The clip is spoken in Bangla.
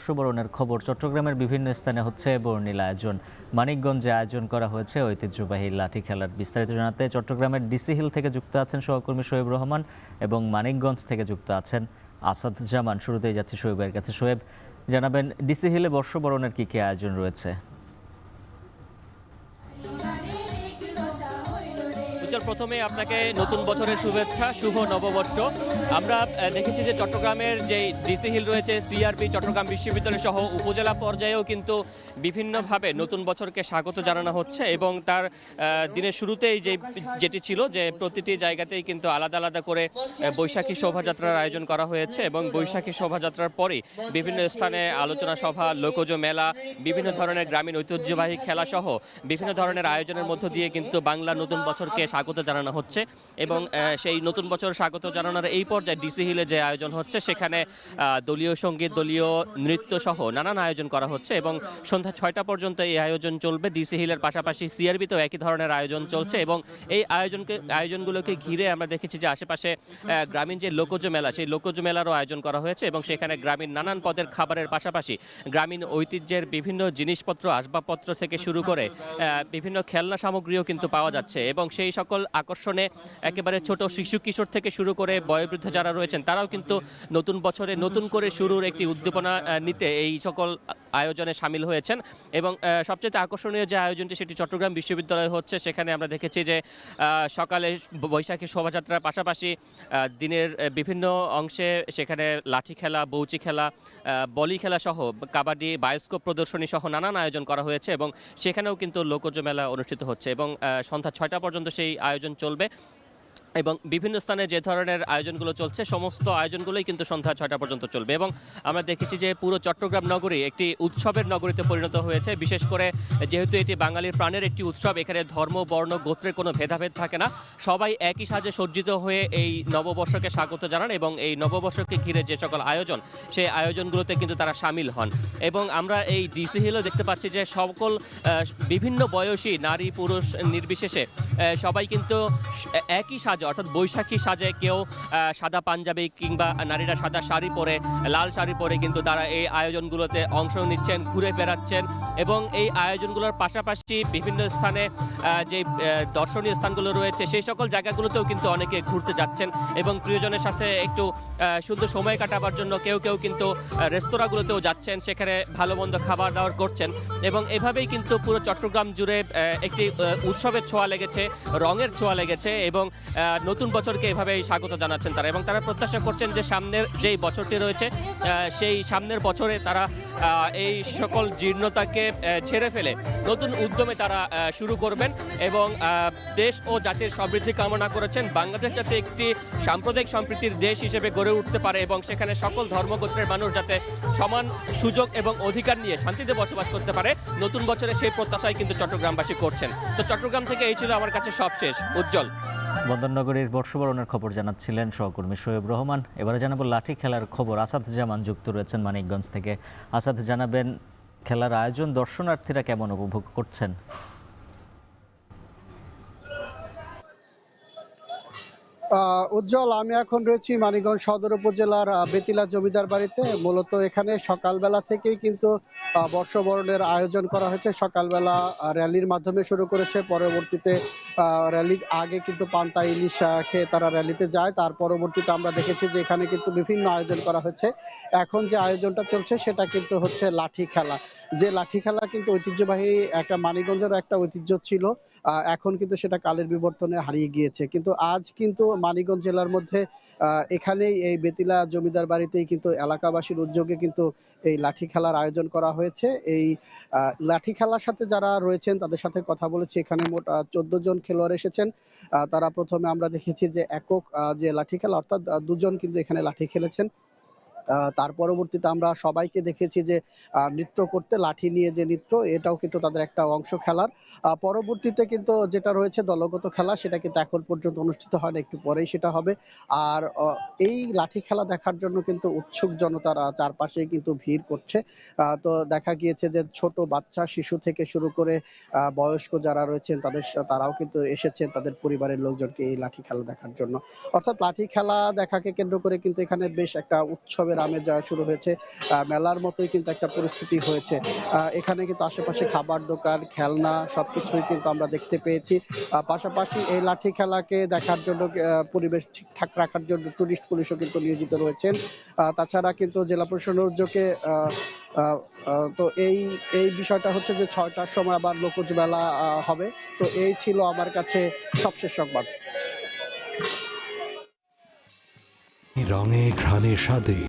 বর্ষবরণের খবর। চট্টগ্রামের বিভিন্ন স্থানে হচ্ছে বর্ণিল আয়োজন। মানিকগঞ্জে আয়োজন করা হয়েছে ঐতিহ্যবাহী লাঠি খেলার। বিস্তারিত জানাতে চট্টগ্রামের ডিসি হিল থেকে যুক্ত আছেন সহকর্মী শোয়েব রহমান এবং মানিকগঞ্জ থেকে যুক্ত আছেন আসাদ জামান। শুরুতেই যাচ্ছি শোয়েবের কাছে। শোয়েব, জানাবেন ডিসি হিলে বর্ষবরণের কি আয়োজন রয়েছে? প্রথমে আপনাকে নতুন বছরের শুভেচ্ছা, শুভ নববর্ষ। আমরা দেখেছি যে চট্টগ্রামের যে ডিসি হিল রয়েছে, সিআরপি, চট্টগ্রাম বিশ্ববিদ্যালয় সহ উপজেলা পর্যায়েও কিন্তু বিভিন্নভাবে নতুন বছরকে স্বাগত জানানো হচ্ছে এবং তার দিনের শুরুতেই যেটি ছিল যে প্রতিটি জায়গাতেই কিন্তু আলাদা আলাদা করে বৈশাখী শোভাযাত্রার আয়োজন করা হয়েছে এবং বৈশাখী শোভাযাত্রার পরই বিভিন্ন স্থানে আলোচনা সভা, লোকজ মেলা, বিভিন্ন ধরনের গ্রামীণ ঐতিহ্যবাহী খেলা সহ বিভিন্ন ধরনের আয়োজনের মধ্য দিয়ে কিন্তু বাংলা নতুন বছরকে স্বাগত জানানো হচ্ছে। এবং সেই নতুন বছর স্বাগত জানানোর এই পর্যায়ে ডিসি হিলে যে আয়োজন হচ্ছে সেখানে দলীয় সঙ্গীত, দলীয় নৃত্য সহ নানান আয়োজন করা হচ্ছে এবং সন্ধ্যা 6টা পর্যন্ত এই আয়োজন চলবে। ডিসি হিলের পাশাপাশি সিআরবিতেও একই ধরনের আয়োজন চলছে এবং এই আয়োজনগুলোকে ঘিরে আমরা দেখেছি যে আশেপাশে গ্রামীণ যে লোকজ মেলা, সেই লোকজ মেলারও আয়োজন করা হয়েছে এবং সেখানে গ্রামীণ নানান পদের খাবারের পাশাপাশি গ্রামীণ ঐতিহ্যের বিভিন্ন জিনিসপত্র, আসবাবপত্র থেকে শুরু করে বিভিন্ন খেলনা সামগ্রীও কিন্তু পাওয়া যাচ্ছে এবং সেই সকল আকর্ষণে একেবারে ছোট শিশু কিশোর থেকে শুরু করে বয়োবৃদ্ধ যারা রয়েছেন তারাও কিন্তু নতুন বছরে নতুন করে শুরুর একটি উদ্দীপনা নিতে এই সকল আয়োজনে সামিল হয়েছেন। এবং সবচেয়ে আকর্ষণীয় যে আয়োজনটি সেটি চট্টগ্রাম বিশ্ববিদ্যালয়ে হচ্ছে। সেখানে আমরা দেখেছি যে সকালে বৈশাখী শোভাযাত্রার পাশাপাশি দিনের বিভিন্ন অংশে সেখানে লাঠি খেলা, বৌচি খেলা, বলি খেলা সহ কাবাডি, বায়োস্কোপ প্রদর্শনী সহ নানান আয়োজন করা হয়েছে এবং সেখানেও কিন্তু লোকজ মেলা অনুষ্ঠিত হচ্ছে এবং সন্ধ্যা 6টা পর্যন্ত সেই আয়োজন চলবে। এবং বিভিন্ন স্থানে যে ধরনের আয়োজনগুলো চলছে সমস্ত আয়োজনগুলোই কিন্তু সন্ধ্যা 6টা পর্যন্ত চলবে এবং আমরা দেখেছি যে পুরো চট্টগ্রাম নগরী একটি উৎসবের নগরীতে পরিণত হয়েছে। বিশেষ করে যেহেতু এটি বাঙালির প্রাণের একটি উৎসব, এখানে ধর্ম, বর্ণ, গোত্রের কোনো ভেদাভেদ থাকে না। সবাই একই সাজে সজ্জিত হয়ে এই নববর্ষকে স্বাগত জানান এবং এই নববর্ষকে ঘিরে যে সকল আয়োজন, সেই আয়োজনগুলোতে কিন্তু তারা সামিল হন। এবং আমরা এই ডিসি হিলেও দেখতে পাচ্ছি যে সকল বিভিন্ন বয়সী নারী পুরুষ নির্বিশেষে সবাই কিন্তু একই সাজে অর্থাৎ বৈশাখী সাজে, কেউ সাদা পাঞ্জাবি কিংবা নারীরা সাদা শাড়ি পরে, লাল শাড়ি পরে কিন্তু তারা এই আয়োজনগুলোতে অংশ নিচ্ছেন, ঘুরে বেড়াচ্ছেন এবং এই আয়োজনগুলোর পাশাপাশি বিভিন্ন স্থানে যে দর্শনীয় স্থানগুলো রয়েছে সেই সকল জায়গাগুলোতেও কিন্তু অনেকে ঘুরতে যাচ্ছেন এবং প্রিয়জনের সাথে একটু সুন্দর সময় কাটাবার জন্য কেউ কেউ কিন্তু রেস্তোরাঁগুলোতেও যাচ্ছেন, সেখানে ভালো মন্দ খাবার দাবার করছেন এবং এভাবেই কিন্তু পুরো চট্টগ্রাম জুড়ে একটি উৎসবের ছোঁয়া লেগেছে, রঙের ছোঁয়া লেগেছে এবং নতুন বছরকে এভাবেই স্বাগত জানাচ্ছেন তারা এবং তারা প্রত্যাশা করছেন যে সামনের যেই বছরটি রয়েছে সেই সামনের বছরে তারা এই সকল জীর্ণতাকে ছেড়ে ফেলে নতুন উদ্যমে তারা শুরু করবেন এবং দেশ ও জাতির সমৃদ্ধি কামনা করেছেন। বাংলাদেশ যাতে একটি সাম্প্রদায়িক সম্প্রীতির দেশ হিসেবে গড়ে উঠতে পারে এবং সেখানে সকল ধর্মগোত্রের মানুষ যাতে সমান সুযোগ এবং অধিকার নিয়ে শান্তিতে বসবাস করতে পারে, নতুন বছরে সেই প্রত্যাশাই কিন্তু চট্টগ্রামবাসী করছেন। তো চট্টগ্রাম থেকে এই ছিল আমার কাছে সবশেষ। উজ্জ্বল। বন্দরনগরীর বর্ষবরণের খবর জানাচ্ছিলেন সহকর্মী শোয়েব রহমান। এবারে জানাবো লাঠি খেলার খবর। আসাদ জামান যুক্ত রয়েছেন মানিকগঞ্জ থেকে। আসাদ, জানাবেন খেলার আয়োজন দর্শনার্থীরা কেমন উপভোগ করছেন? উজ্জ্বল, আমি এখন রয়েছি মানিকগঞ্জ সদর উপজেলার বেতিলা জমিদার বাড়িতে। মূলত এখানে সকালবেলা থেকেই কিন্তু বর্ষবরণের আয়োজন করা হয়েছে। সকালবেলা র্যালির মাধ্যমে শুরু করেছে, পরবর্তীতে র্যালির আগে কিন্তু পান্তা ইলিশ খেয়ে তারা র্যালিতে যায়। তার পরবর্তীতে আমরা দেখেছি যে এখানে কিন্তু বিভিন্ন আয়োজন করা হয়েছে। এখন যে আয়োজনটা চলছে সেটা কিন্তু হচ্ছে লাঠি খেলা। যে লাঠি খেলা কিন্তু ঐতিহ্যবাহী একটা মানিকগঞ্জের একটা ঐতিহ্য ছিল, এখন কিন্তু সেটা কালের বিবর্তনে হারিয়ে গিয়েছে। কিন্তু আজ কিন্তু মানিকগঞ্জ জেলার মধ্যে এখানেই এই বেতিলা জমিদার বাড়িতেই কিন্তু এলাকাবাসীর উদ্যোগে কিন্তু এই লাঠি খেলার আয়োজন করা হয়েছে। এই লাঠি খেলার সাথে যারা রয়েছেন তাদের সাথে কথা বলেছি। এখানে মোট 14 জন খেলোয়াড় এসেছেন। তারা প্রথমে আমরা দেখেছি যে একক যে লাঠি খেলা অর্থাৎ দুজন কিন্তু এখানে লাঠি খেলেছেন। তার পরবর্তীতে আমরা সবাইকে দেখেছি যে নৃত্য করতে, লাঠি নিয়ে যে নৃত্য, এটাও কিন্তু তাদের একটা অংশ খেলার। পরবর্তীতে কিন্তু যেটা রয়েছে দলগত খেলা, সেটা কিন্তু এখন পর্যন্ত অনুষ্ঠিত হয় না, একটু পরেই সেটা হবে। আর এই লাঠি খেলা দেখার জন্য কিন্তু উৎসুক জনতারা চারপাশেই কিন্তু ভিড় করছে। তো দেখা গিয়েছে যে ছোট বাচ্চা, শিশু থেকে শুরু করে বয়স্ক যারা রয়েছেন তারাও কিন্তু এসেছেন তাদের পরিবারের লোকজনকে এই লাঠি খেলা দেখার জন্য। অর্থাৎ লাঠি খেলা দেখাকে কেন্দ্র করে কিন্তু এখানে বেশ একটা উৎসবের উৎসবের আমেজ শুরু হয়েছে। মেলার মতোই কিন্তু একটা পরিস্থিতি হয়েছে। এখানে কিন্তু আশেপাশে খাবার দোকান, খেলনা সবকিছুই কিন্তু আমরা দেখতে পেয়েছি। পাশাপাশি এই লাঠি খেলাকে দেখার জন্য পরিবেশ ঠিকঠাক রাখার জন্য টুরিস্ট পুলিশও কিন্তু নিয়োজিত রয়েছেন। তাছাড়া কিন্তু জেলা প্রশাসনের উদ্যোগে তো এই বিষয়টা হচ্ছে যে ৬টার সময় আবার লোকজ মেলা হবে। তো এই ছিল আমার কাছে সবশেষ সংবাদ। রঙে ঘ্রাণে স্বাদে